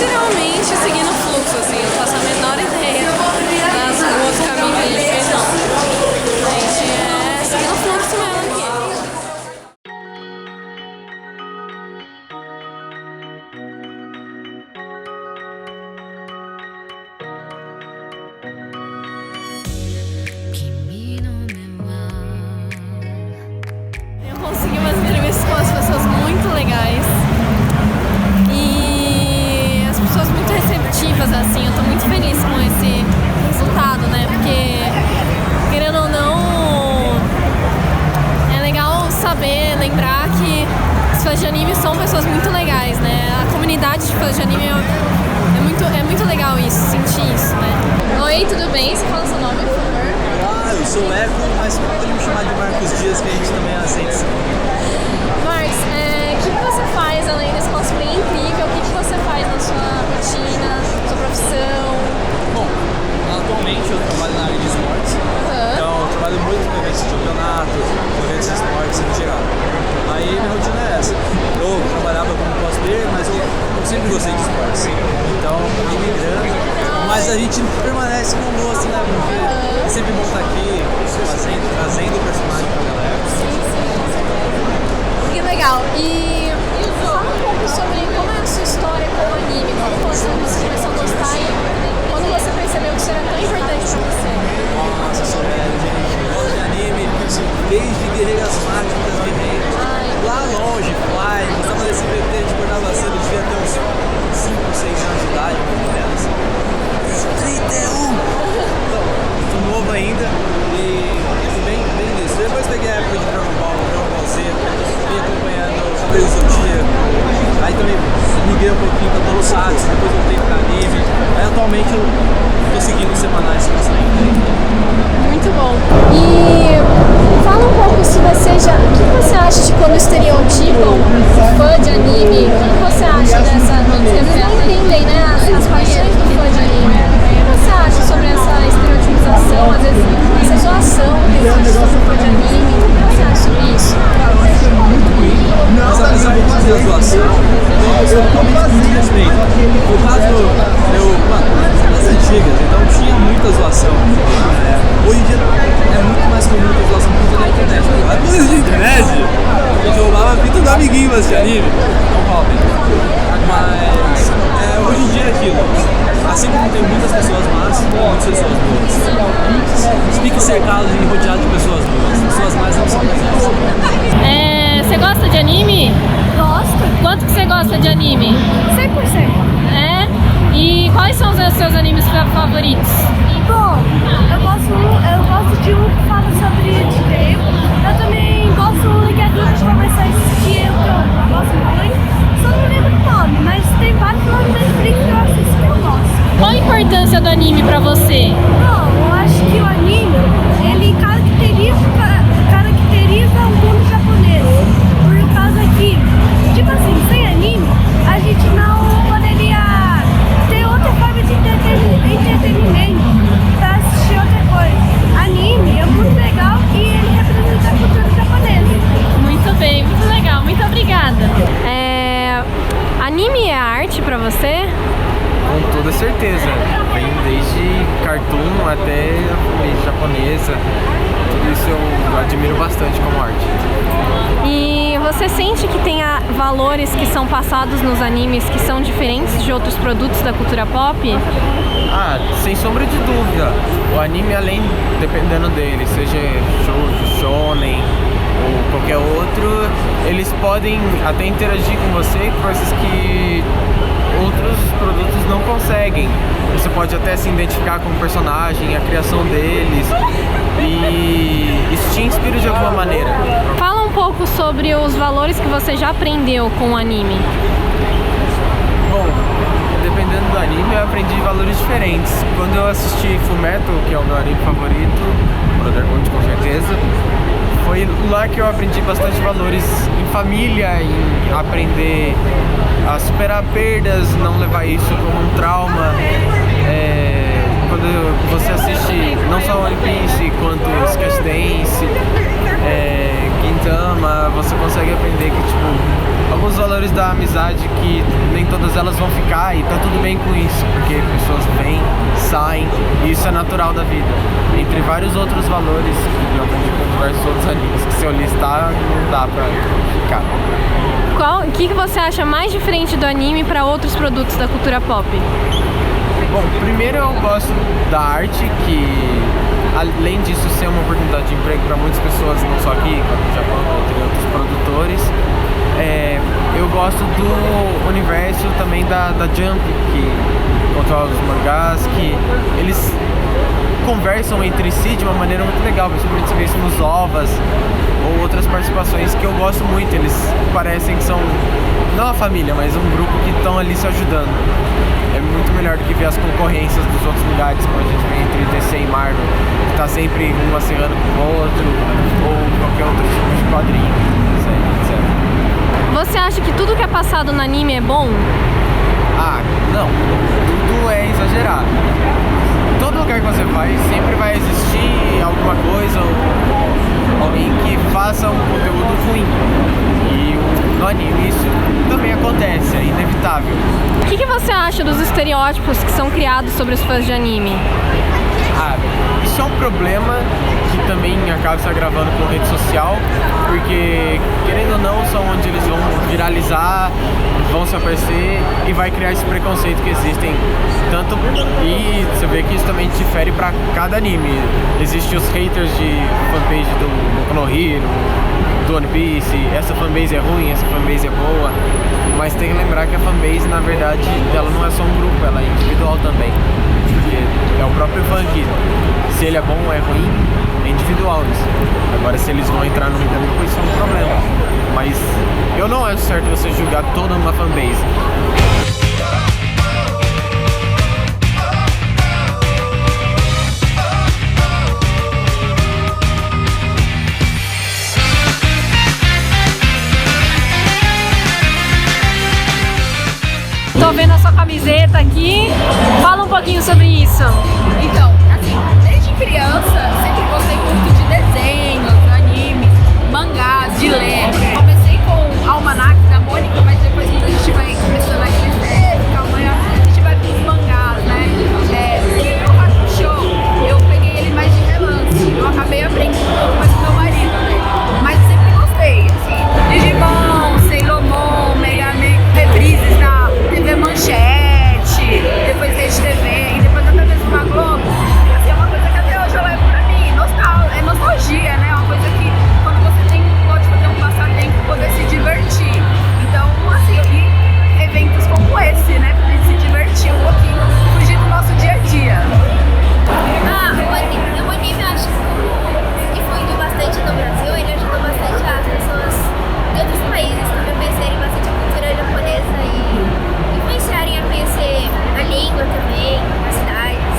literalmente seguindo o fluxo, assim, eu não faço a menor ideia das ruas, caminhos que a gente fez, não. A gente é seguindo o fluxo mesmo aqui. Eu consegui umas entrevistas com as pessoas muito legais. E as pessoas muito receptivas, assim, eu tô muito feliz com esse resultado, né? Porque, querendo ou não, é legal saber, lembrar que os fãs de anime são pessoas muito legais, né? A comunidade de fãs de anime é muito legal isso, sentir isso, né? Oi, tudo bem? Você fala seu nome, por favor? Ah, eu sou o Eco, mas pode me chamar de Marcos Dias, que a gente também aceita sim. Marcos, o que você faz além desse cosplay incrível? O que você faz na sua rotina, sua profissão? Bom, atualmente eu trabalho na área de esportes, então eu trabalho muito com eventos de campeonato, com eventos de esportes em geral. Aí minha rotina é essa. Eu trabalhava como cosplayer, mas eu sempre gostei de esportes. Então, imigrando, mas a gente permanece com gosto, né? Porque é sempre bom estar aqui, trazendo o personagem pra galera. Que legal. E fala um pouco sobre como é a sua história com o anime, como você começou a gostar e quando você percebeu que isso era tão importante pra você. Nossa, eu sou velho, gente. Eu gosto de anime desde Guerreiras Mágicas, Guerreiras. Lá longe, Fly, gostava desse BT, a gente acordava cedo, devia ter uns 5, 6 anos de idade, mais ou menos. 31! Então, tô novo ainda e bem nisso. Depois peguei a época de Dragon Ball Z, vim acompanhando o Cavaleiro do Zodíaco. Aí também liguei um pouquinho pra Tokusatsu, depois voltei pra anime. Aí atualmente eu tô seguindo os semanais que estão saindo aí. Muito bom. E fala um pouco se você já. O que você acha de quando estereotipam fã de anime? O que você acha dessa. Eles não entendem, né? As paixões do fã de anime. O que você acha sobre essa estereotipização, às vezes essa zoação que existe sobre fã de anime? O que você acha sobre isso? Mas a visão de zoação, eu totalmente muito respeito. No caso, das antigas, então tinha muita zoação. Hoje em dia é muito mais comum ter zoação por conta da internet. A coisa de internet, a gente roubava a fita do amiguinho de anime, não roubem. Mas hoje em dia é aquilo. Assim como tem muitas pessoas más, tem muitas pessoas boas. Fique cercado e rodeado de pessoas boas. Pessoas más não são presentes. Você gosta de anime? Gosto. Quanto que você gosta de anime? 100%. É? E quais são os seus animes favoritos? Bom, eu gosto de um que fala sobre dinheiro. Eu também gosto que adultos começam a assistir, eu gosto muito. Só não lembro o nome, mas tem vários nomes da Netflix que eu assisto que eu gosto. Qual a importância do anime pra você? Bom, eu acho que o anime, ele caracteriza o mundo japonês. Por causa que, tipo assim, sem anime, a gente não poderia ter outra forma de entretenimento pra assistir outra coisa. Anime é muito legal e ele representa a cultura japonesa. Muito bem, muito legal, muito obrigada. Anime é arte pra você? Com toda certeza. Vem desde cartoon até a japonesa. Tudo isso eu admiro bastante como arte. E você sente que tem valores que são passados nos animes que são diferentes de outros produtos da cultura pop? Ah, sem sombra de dúvida. O anime, além, dependendo dele, seja shoujo, shonen ou qualquer outro, eles podem até interagir com você, coisas que outros produtos não conseguem. Você pode até se identificar com o personagem, a criação deles, e isso te inspira de alguma maneira. Fala um pouco sobre os valores que você já aprendeu com o anime. Bom, dependendo do anime, eu aprendi valores diferentes. Quando eu assisti Fullmetal, que é o meu anime favorito, Brotherhood com certeza, foi lá que eu aprendi bastante valores em família, em aprender a superar perdas, não levar isso como um trauma. Quando você assiste não só One Piece quanto Sketch Dance, Quinto Saitama, você consegue aprender que, tipo, alguns valores da amizade que nem todas elas vão ficar, e tá tudo bem com isso, porque pessoas vêm, saem, e isso é natural da vida. Entre vários outros valores que eu aprendi com diversos outros animes, que se eu listar, não dá pra ficar. O que você acha mais diferente do anime para outros produtos da cultura pop? Bom, primeiro eu gosto da arte, que além disso ser uma oportunidade de emprego para muitas pessoas, não só aqui, quanto no Japão, entre outros produtores. Eu gosto do universo também da Jump, que controla os mangás, que eles conversam entre si de uma maneira muito legal, principalmente se vê isso nos OVAs ou outras participações que eu gosto muito. Eles parecem que são, não a família, mas um grupo que estão ali se ajudando. É muito melhor do que ver as concorrências dos outros lugares, como a gente vê entre DC e Marvel, que tá sempre um acirrando com o outro, ou qualquer outro tipo de quadrinho, etc. Você acha que tudo que é passado no anime é bom? Ah, não. Tudo é exagerado. Em todo lugar que você vai, sempre vai existir alguma coisa ou alguém que faça um conteúdo ruim. E no anime isso também acontece, é inevitável. O que você acha dos estereótipos que são criados sobre os fãs de anime? Ah, isso é um problema que também acaba se agravando com rede social, porque, querendo ou não, são onde eles vão viralizar, vão se aparecer e vai criar esse preconceito que existem tanto. E você vê que isso também difere pra cada anime. Existem os haters de fanpage do Boku no Hero, do One Piece, essa fanbase é ruim, essa fanbase é boa, mas tem que lembrar que a fanbase, na verdade, ela não é só um grupo, ela é individual também, porque é o próprio fã que, se ele é bom ou é ruim, é individual isso. Agora, se eles vão entrar no grupo, isso é um problema, mas eu não acho certo você julgar toda uma fanbase. Tô vendo a sua camiseta aqui. Fala um pouquinho sobre isso. Então, assim, desde criança, sempre gostei muito de desenhos, animes, mangás, de ler. Comecei com Almanac da Mônica, mas depois a gente vai começando a crescer, a gente vai pros mangás, né? O Hakusho, eu peguei ele mais de relance. Eu acabei aprendendo um pouco mais com meu marido, né? Mas sempre gostei, assim. Digimon, Sailor Moon, Mega Man, reprises na TV Manchete, depois Rede TV e depois até mesmo na Globo. Assim, é uma coisa que até hoje eu levo pra mim. É nostalgia, né? É uma coisa que quando você pode fazer um passatempo, poder se divertir. Então, assim, e eventos como esse, né? Pra gente se divertir um pouquinho, fugir do nosso dia a dia. O anime eu acho que difundiu bastante no Brasil, ele ajudou bastante as pessoas de outros países também conhecerem bastante a cultura japonesa e influenciarem a conhecer a língua também, as cidades.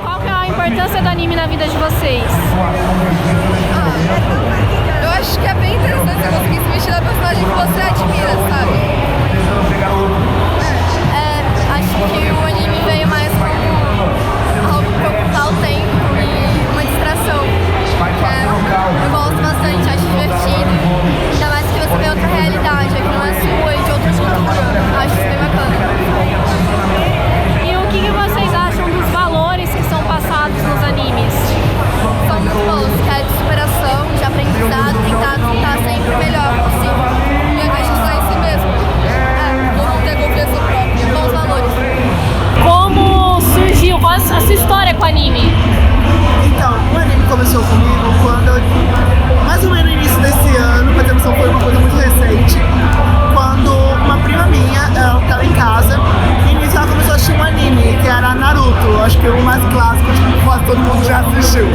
Qual que é a importância do anime na vida de vocês? Eu acho que é bem interessante você conseguir se vestir da personagem que você admira, sabe? Acho que o anime veio mais como algo para ocupar o tempo e uma distração. Eu gosto bastante, acho divertido. Ainda mais que você vê outra realidade, que não é sua e de outra cultura. Acho isso bem bacana. E o que vocês acham dos valores que são passados nos animes? São muito bons, que é de superação, de aprendizado, tentar estar sempre o melhor possível. E acreditar em si mesmo. Como ter confiança própria. Bons valores. Como surgiu? Qual a sua história com o anime? Então, o anime começou comigo quando, mais ou menos no início desse ano, pra ter noção, foi uma coisa muito recente, quando uma prima minha, ela estava em casa, e nisso ela começou a assistir um anime, que era Naruto, acho que é o mais clássico, acho que quase todo mundo já assistiu.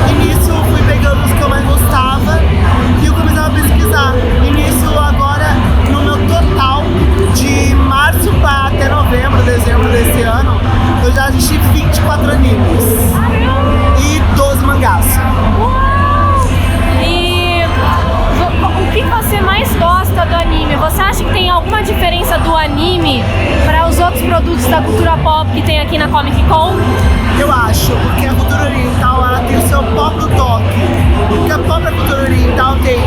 E nisso eu fui pegando os que eu mais gostava, e eu comecei a pesquisar. E nisso agora, no meu total, de março para até novembro, dezembro desse ano, eu já assisti 24 animes. E 12 mangás. E o que você mais gosta do anime? Você acha que tem alguma diferença do anime para os outros produtos da cultura pop que tem aqui na Comic Con? Eu acho, porque a cultura oriental ela tem o seu próprio toque. Porque a própria cultura oriental tem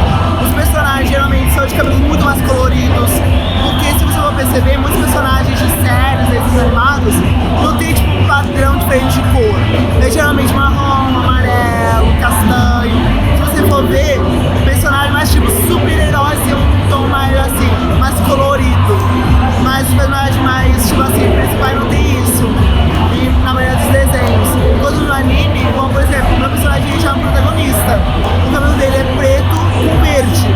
os personagens geralmente são de cabelos muito mais coloridos. Porque se você for perceber, muitos personagens de séries, desses animados, não tem tipo um padrão diferente de cor. É geralmente marrom, amarelo, castanho. Se você for ver, personagens mais tipo super-heróis tem um tom mais assim, mais colorido. Mas os personagens mais, tipo assim, principais não tem isso. E na maioria dos desenhos. Quando no anime, como por exemplo, o meu personagem já é um protagonista. O cabelo dele é preto com verde.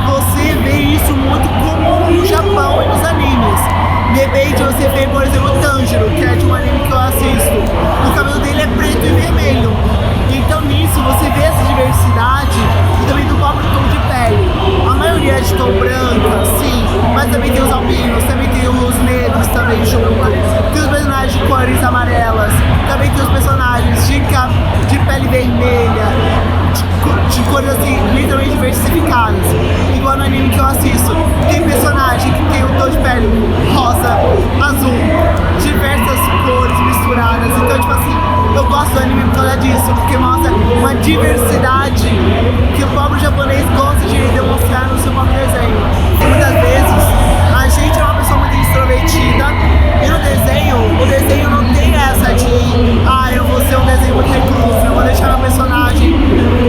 Você vê isso muito comum no Japão e nos animes. De repente você vê, por exemplo, o Tanjiro, que é de um anime que eu assisto. O cabelo dele é preto e vermelho. Então nisso você vê essa diversidade e também do próprio tom de pele. A maioria é de tom branco, sim, mas também tem os albinos, também tem os negros também junto. Tem os personagens de cores amarelas, também tem os personagens de pele vermelha, de cores assim, literalmente diversificadas. Igual no anime que eu assisto, tem personagem que tem o tom de pele rosa, azul, diversas cores misturadas. Então, tipo assim, eu gosto do anime por causa disso, porque mostra uma diversidade que o próprio japonês gosta de demonstrar no seu próprio desenho. Muitas vezes, a gente é uma pessoa muito extrovertida e no desenho, o desenho não tem essa de eu vou ser um desenho muito recluso, eu vou deixar meu personagem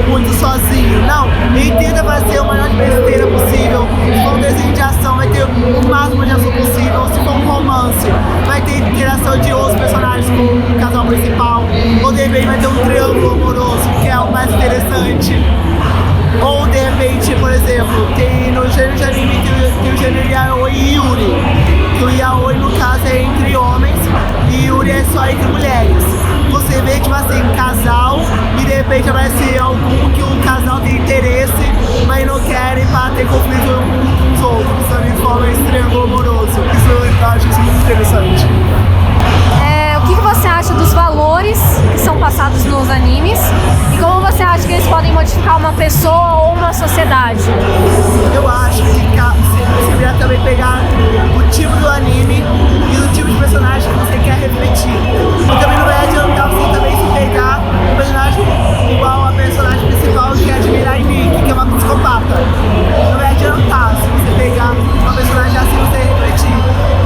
muito sozinho. Não, ele tenta fazer o maior de besteira possível. Se for um desenho de ação, vai ter o máximo de ação possível. Se for um romance, vai ter interação de outros personagens com o casal principal. Ou de repente vai ter um triângulo amoroso, que é o mais interessante. Ou de repente, por exemplo, tem no gênero de anime tem o gênero Yaoi e Yuri. Que o Yaoi no caso é entre homens e Yuri é só entre mulheres. Você vê tipo assim, casal e de repente vai ser algum que o casal tem interesse, mas não querem para ter conflito uns com os outros. Também forma esse triângulo amoroso. Isso eu acho isso muito interessante. O que você acha dos valores que são passados nos animes e como você acha que eles podem modificar uma pessoa ou uma sociedade? Eu acho que você deveria também pegar o tipo do anime e o tipo de personagem que você quer refletir. E também não vai adiantar você também se pegar um personagem igual a personagem principal, que é a de Mirai Nikki, que é uma psicopata. Não vai adiantar se você pegar uma personagem assim e você refletir.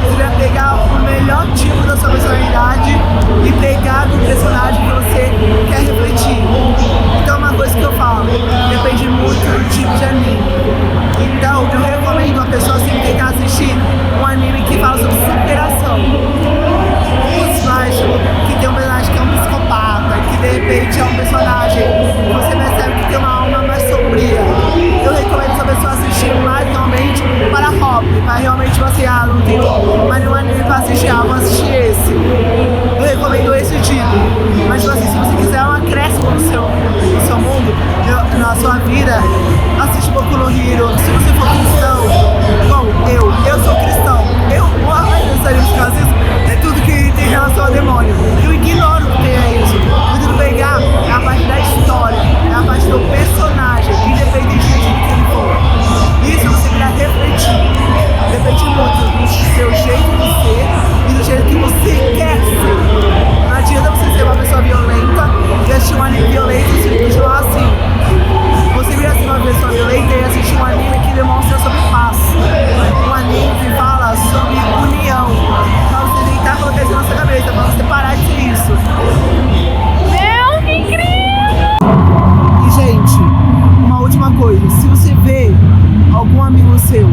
Você vai pegar o melhor tipo da sua personalidade e pegar do personagem que você quer refletir. Então uma coisa que eu falo, depende muito do tipo de anime. Então eu recomendo a pessoa sempre tentar assistir um anime que fala sobre superação. Os mais, que tem um personagem que é um psicopata, que de repente é um personagem que você percebe que tem uma alma mais sombria. Eu recomendo essa pessoa assistir mais realmente para hobby, para realmente tipo assim, não tem mais nenhum anime para assistir, vou assistir esse. Eu recomendo esse tipo. Mas tipo assim, se você quiser um acréscimo no seu mundo, na sua vida, assiste Boku no Hero. Se você for cristão, bom, eu sou cristão. É tudo que tem relação ao demônio. Eu ignoro que tenha isso. Eu tento pegar a parte da história, a parte do personagem, independente de quem ele for. Isso você vai refletir. Refletir muito do seu jeito de ser e do jeito que você quer ser. Não adianta você ser uma pessoa violenta e assistir um anime violento e se continuar assim. Você vira ser uma pessoa violenta e assistir um anime que demonstra sobre paz. Um anime que fala sobre união. Pra você tentar colocar isso na sua cabeça, pra você parar de ser isso. Meu, que incrível! E gente, uma última coisa. Se você vê algum amigo seu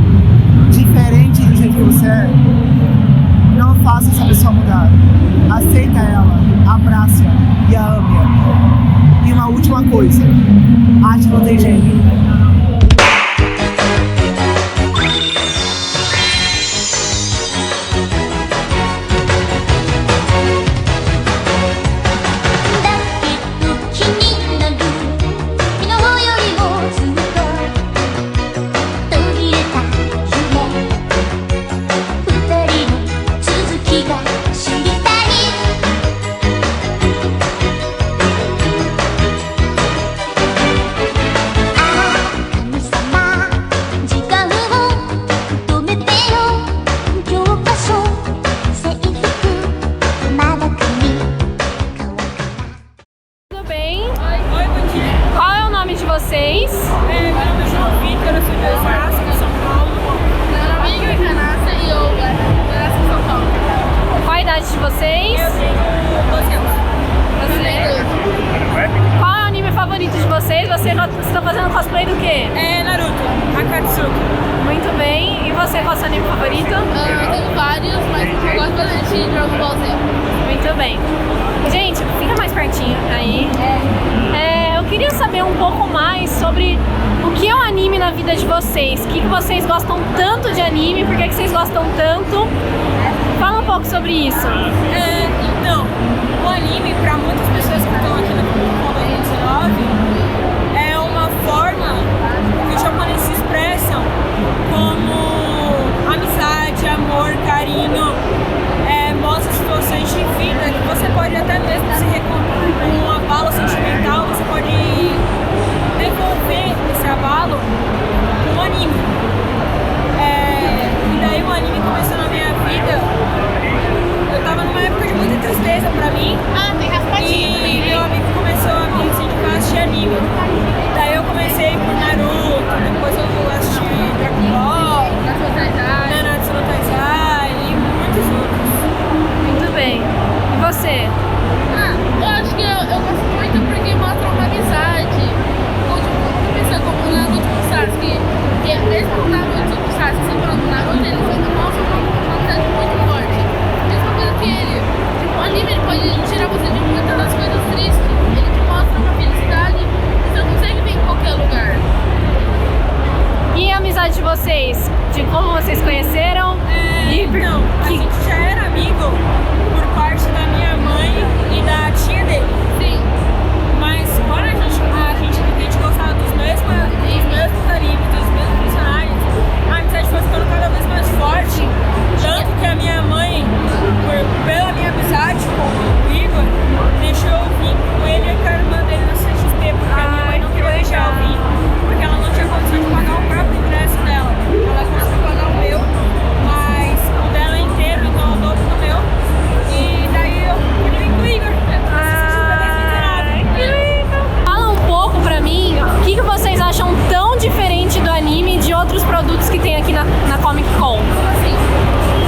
diferente do jeito que você é, não faça essa pessoa mudar. Aceita ela, abraça e a ame. E uma última coisa. Arte não tem gênero. vocês? Eu tenho 12 anos. Qual é o anime favorito de vocês? Vocês estão fazendo cosplay do quê? É Naruto, Akatsuki. Muito bem. E você, qual é o seu anime favorito? Eu tenho vários, mas eu gosto bastante de Dragon Ball Z. Muito bem. Gente, fica mais pertinho aí. Eu queria saber um pouco mais sobre o que é o anime na vida de vocês. O que vocês gostam tanto de anime? Por que vocês gostam tanto? Fala um pouco sobre isso. Então, o anime, para muitas pessoas que estão aqui no Copa 2019, é uma forma que os japoneses se expressam como amizade, amor, carinho, mostra situações de vida que você pode até mesmo se com um abalo sentimental, você pode devolver esse abalo com um anime. E daí o anime começou na minha vida. Eu tava numa época de muita tristeza pra mim. E meu amigo começou a me incentivar a assistir anime. Daí eu comecei por Naruto, depois eu assisti Dragon Ball, Nanatsu no Taizai e muitos outros. Muito bem. E você? Eu acho que eu gosto muito porque mostra uma amizade. Pensa como o Naruto com o Sasuke, que mesmo o Naruto com o Sasuke separando o Naruto, eles mostram uma amizade muito forte. Mesma coisa que ele, o anime ele pode tirar você de muitas das coisas tristes. Ele te mostra uma felicidade que você não consegue ver em qualquer lugar. E a amizade de vocês? De como vocês conheceram? Então, a gente já era amigo por parte da minha mãe e da tia dele. Sim. Mas quando a gente gostava dos mesmos animes, dos mesmos personagens, a amizade foi ficando cada vez mais forte. Tanto que a minha mãe, pela minha amizade com o Igor, deixou eu vir com ele e com a irmã dele no CXP, porque a minha mãe não queria deixar eu vir, porque ela não tinha condição de pagar o próprio ingresso dela. Ela conseguiu pagar o meu, mas o dela é inteiro, então eu dobro do meu. E daí eu pude vir com o Igor. Fala um pouco pra mim, o que vocês acham tão diferente do anime de outros produtos que tem aqui na Comic Con?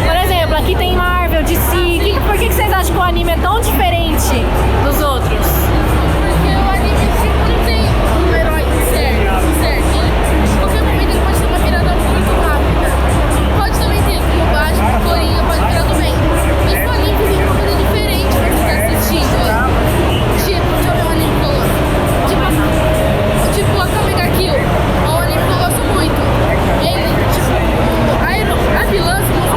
Por exemplo, aqui tem Marvel, DC. Por que vocês acham que o anime é tão diferente dos outros? Porque o anime não tem um herói certo. Em qualquer momento ele pode ter uma virada muito rápida. Pode também ter como baixo, florinha, pode virar do bem. Mas o anime tem uma coisa diferente pra você estar assistindo. Tipo, deixa eu ver um anime que eu gosto. Tipo a Kamega Kill. É um anime que eu gosto muito. Ele, tipo, a vilã se mostra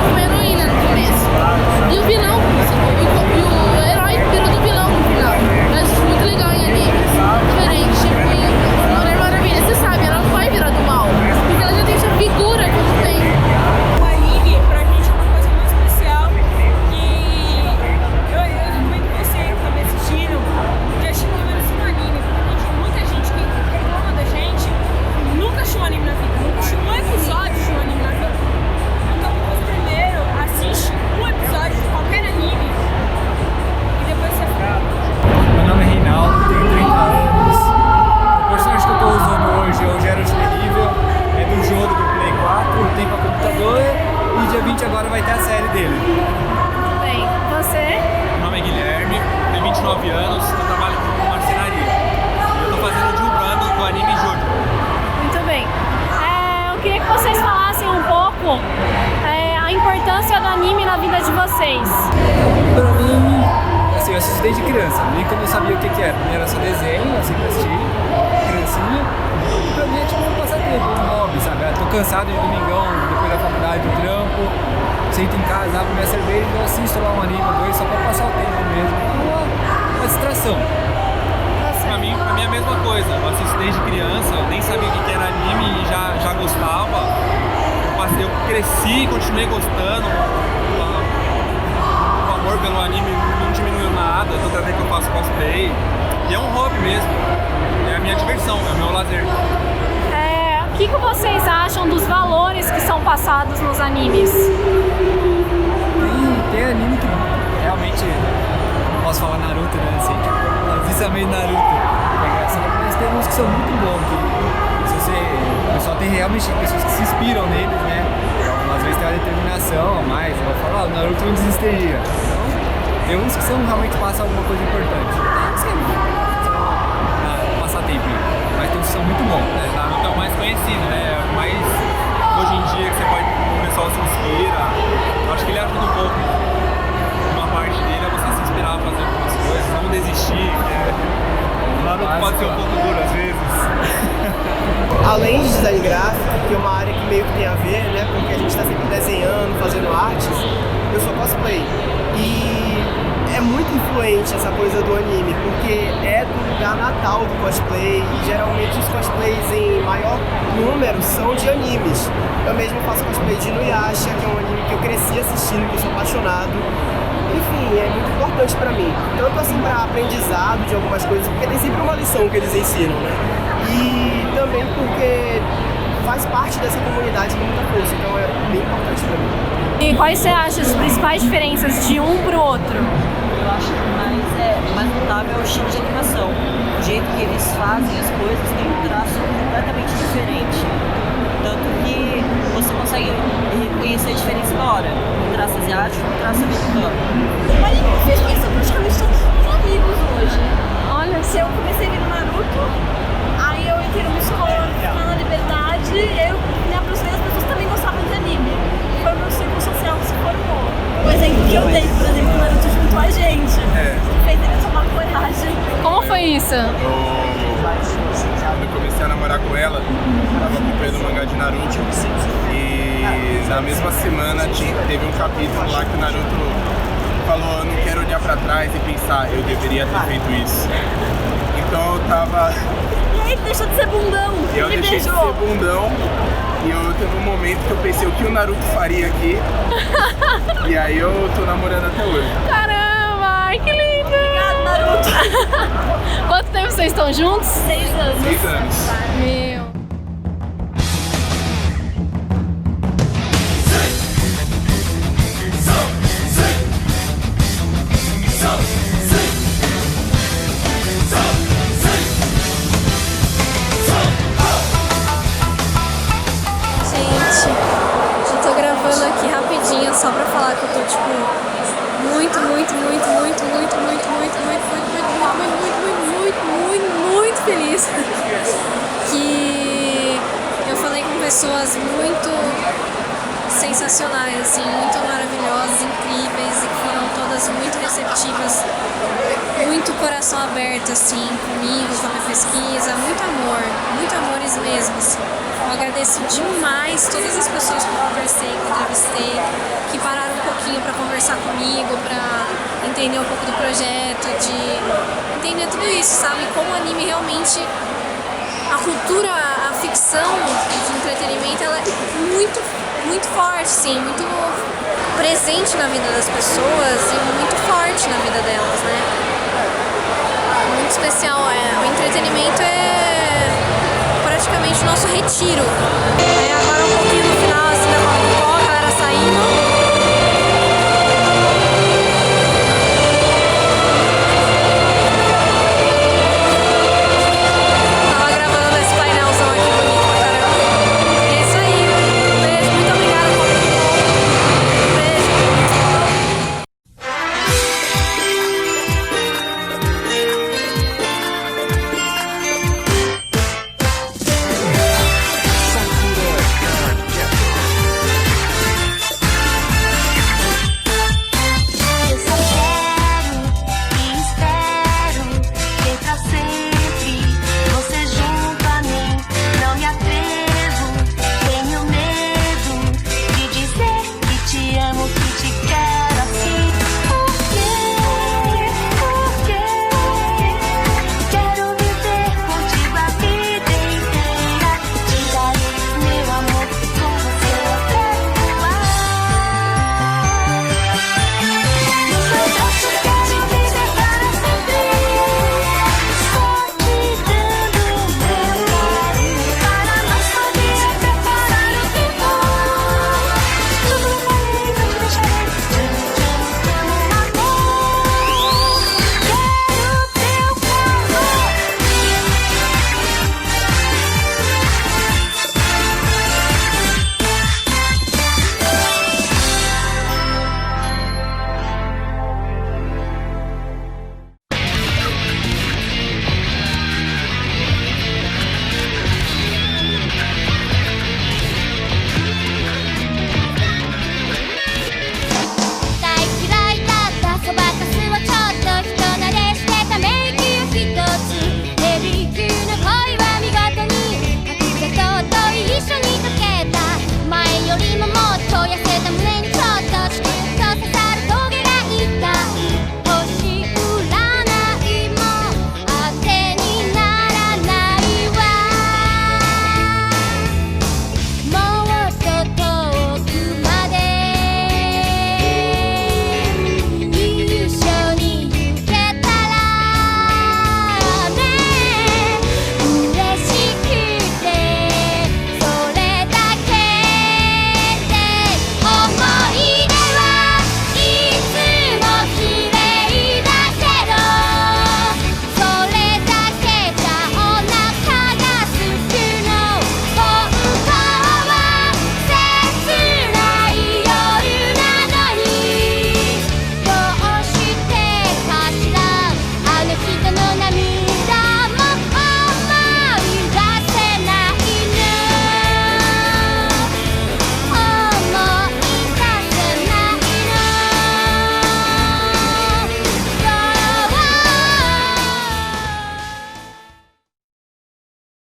uma heroína no começo. E o vilão, e o herói virou do vilão no final. Eu acho muito legal em animes. Diferente, tipo, em Mulher Maravilha, você sabe, ela não vai virar do mal. Porque ela já tem essa figura que não tem. O anime, pra gente, é uma coisa muito especial. E eu recomendo que você que tá me assistindo, de assistir pelo menos um anime. Porque tem muita gente que reclama da gente, nunca assistiu um anime na vida, nunca assistiu um episódio de um anime na vida. Então, primeiro, assiste um episódio de qualquer anime e depois você fala. Meu nome é Reinaldo, tenho 30 anos. O personagem que eu estou usando hoje é o Geralt de Rivia, é do jogo do Play 4, tem para computador e dia 20 agora vai ter a série dele. Bem, você? Meu nome é Guilherme, tenho 29 anos, eu trabalho com marcenaria. Eu estou fazendo o Jubrando do anime Jojo. Muito bem. Eu queria que vocês falassem um pouco a importância do anime na vida de vocês. Pra mim, assim, eu assisto desde criança, nem quando eu sabia o que era. Pra mim era só desenho, eu sempre assisti, criancinha. E pra mim é tipo um passatempo, um hobby, sabe? Eu tô cansado de domingão, depois da faculdade, do trampo, sento em casa, abro minha cerveja e assisto lá um anime ou dois só pra passar o tempo mesmo. É uma distração. Pra mim é a mesma coisa, eu assisto desde criança, eu nem sabia o que era anime e já gostava. Eu cresci e continuei gostando. O amor pelo anime não diminuiu nada, toda vez que eu faço cosplay. E é um hobby mesmo, é a minha diversão, é o meu lazer. O que vocês acham dos valores que são passados nos animes? Tem anime que realmente, não posso falar Naruto, né? Assim, tipo, isso é meio Naruto. É engraçado, mas tem uns que são muito bons. O pessoal tem realmente pessoas que se inspiram neles, né? Então, às vezes tem uma determinação a mais. mais. Eu falo, o Naruto não desistiria. Então, tem uns que são realmente passam alguma coisa importante. Tem uns que passar tempinho, mas tem uns que são muito bons. Naruto é o mais conhecido, né? O mais hoje em dia que você pode, o pessoal se inspira. Eu acho que ele ajuda um pouco. Uma parte dele é você se inspirar a fazer algumas coisas, não desistir. Naruto pode ser um pouco duro às vezes. Além de design gráfico, que é uma área que meio que tem a ver, né? Porque a gente está sempre desenhando, fazendo artes, eu sou cosplay. E é muito influente essa coisa do anime, porque é do lugar natal do cosplay e geralmente os cosplays em maior número são de animes. Eu mesmo faço cosplay de Inuyasha, que é um anime que eu cresci assistindo, que eu sou apaixonado. Enfim, é muito importante pra mim, tanto assim pra aprendizado de algumas coisas, porque tem sempre uma lição que eles ensinam, né? E também porque faz parte dessa comunidade com muita força, então é bem importante pra mim. E quais você acha as principais diferenças de um pro outro? Eu acho que mais notável é o estilo de animação. O jeito que eles fazem as coisas tem um traço completamente diferente. Tanto que você consegue reconhecer a diferença na hora. Um traço asiático e um traço americano. O anime me fez conhecer praticamente todos os amigos hoje. Olha, Se eu comecei vendo Naruto, aí eu entrei numa escola na Liberdade, eu me aproximei das pessoas que também gostavam de anime. Foi o meu círculo social que se formou. O exemplo que eu dei, por exemplo, o Naruto juntou a gente. Fez ele tomar coragem. como foi isso? Quando eu comecei a namorar com ela, tava acompanhando o mangá de Naruto e na mesma semana teve um capítulo lá que o Naruto falou: eu não quero olhar pra trás e pensar, eu deveria ter feito isso. Então eu tava... E aí ele deixou de ser bundão. Eu deixei de ser bundão e eu teve um momento que eu pensei o que o Naruto faria aqui. E aí eu tô namorando até hoje. Caramba, ai que lindo! Obrigada, Naruto. Quanto tempo vocês estão juntos? 6 anos. 6 anos. Meu. Só pra falar que eu tô, tipo, muito feliz que eu falei com pessoas muito sensacionais, assim, muito maravilhosas, incríveis e que foram todas muito receptivas, muito coração aberto, assim, comigo, com a minha pesquisa, muito amores mesmo, assim. Eu agradeço demais todas as pessoas que eu conversei, que eu entrevistei, que pararam um pouquinho para conversar comigo, para entender um pouco do projeto, de entender tudo isso, sabe? Como o anime realmente, a cultura, a ficção de entretenimento, ela é muito forte, sim, muito presente na vida das pessoas e muito forte na vida delas, né? Muito especial, o entretenimento é praticamente o nosso retiro. Agora um pouquinho no final assim, da